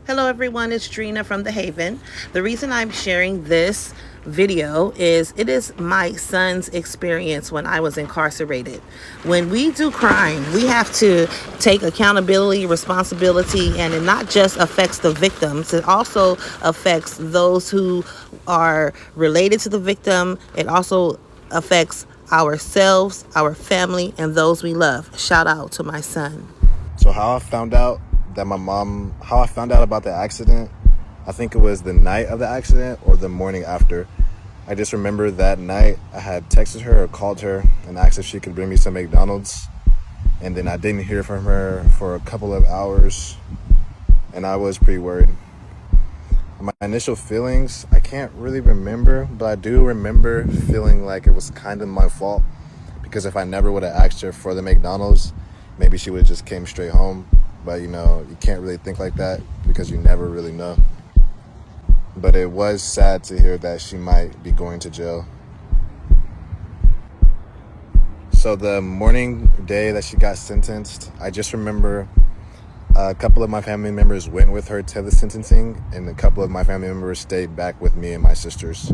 Hello everyone, it's Drina from The Haven. The reason I'm sharing this video is it is my son's experience when I was incarcerated. When we do crime, we have to take accountability, responsibility, and it not just affects the victims, it also affects those who are related to the victim. It also affects ourselves, our family, and those we love. Shout out to my son. So how I found out about the accident, I think it was the night of the accident or the morning after. I just remember that night I had texted her or called her and asked if she could bring me some McDonald's. And then I didn't hear from her for a couple of hours and I was pretty worried. My initial feelings, I can't really remember, but I do remember feeling like it was kind of my fault because if I never would have asked her for the McDonald's, maybe she would have just came straight home. But you can't really think like that because you never really know. But it was sad to hear that she might be going to jail. So the morning day that she got sentenced, I just remember a couple of my family members went with her to the sentencing, and a couple of my family members stayed back with me and my sisters.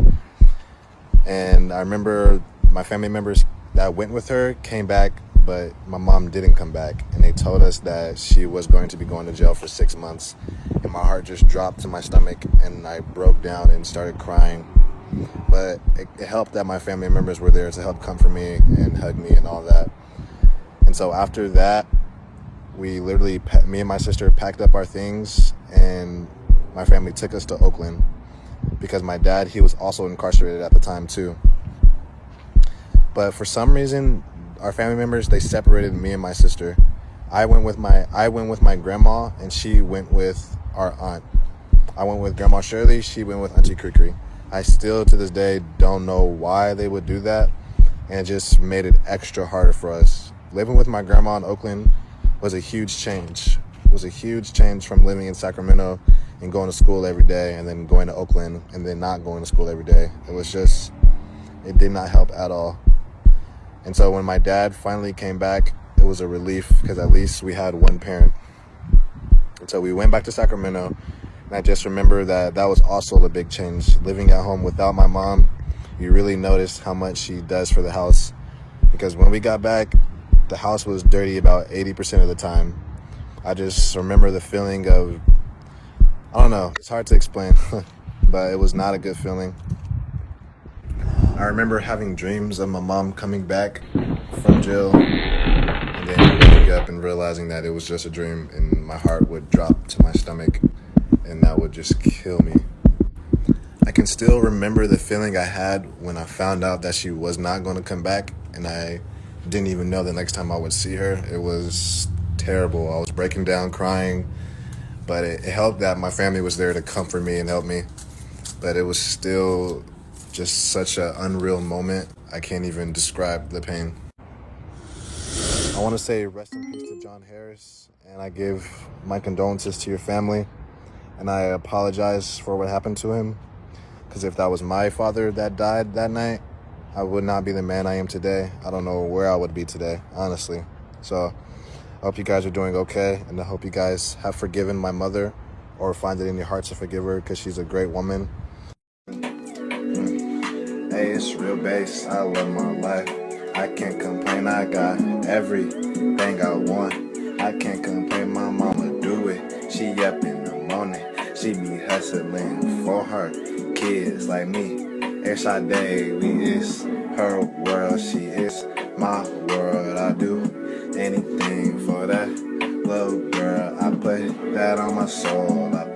And I remember my family members that went with her came back, but my mom didn't come back. And they told us that she was going to be going to jail for 6 months. And my heart just dropped to my stomach, and I broke down and started crying. But it helped that my family members were there to help comfort me and hug me and all that. And so after that, me and my sister packed up our things, and my family took us to Oakland because my dad, he was also incarcerated at the time too. But for some reason, our family members, they separated me and my sister. I went with my grandma, and she went with our aunt. I went with Grandma Shirley, she went with Auntie Crickery. I still to this day don't know why they would do that, and it just made it extra harder for us. Living with my grandma in Oakland was a huge change. It was a huge change from living in Sacramento and going to school every day and then going to Oakland and then not going to school every day. It did not help at all. And so when my dad finally came back, it was a relief because at least we had one parent. And so we went back to Sacramento, and I just remember that was also a big change. Living at home without my mom, you really notice how much she does for the house. Because when we got back, the house was dirty about 80% of the time. I just remember the feeling of, I don't know, it's hard to explain, but it was not a good feeling. I remember having dreams of my mom coming back from jail and then waking up and realizing that it was just a dream, and my heart would drop to my stomach and that would just kill me. I can still remember the feeling I had when I found out that she was not going to come back, and I didn't even know the next time I would see her. It was terrible. I was breaking down crying, but it helped that my family was there to comfort me and help me. But it was still just such an unreal moment. I can't even describe the pain. I want to say rest in peace to John Harris, and I give my condolences to your family, and I apologize for what happened to him, because if that was my father that died that night, I would not be the man I am today. I don't know where I would be today, honestly. So I hope you guys are doing okay, and I hope you guys have forgiven my mother or find it in your hearts to forgive her, because she's a great woman. Hey, it's real bass. I love my life. I can't complain. I got everything I want. I can't complain. My mama do it. She up in the morning. She be hustling for her kids like me. Every day we is her world. She is my world. I do anything for that little girl. I put that on my soul. I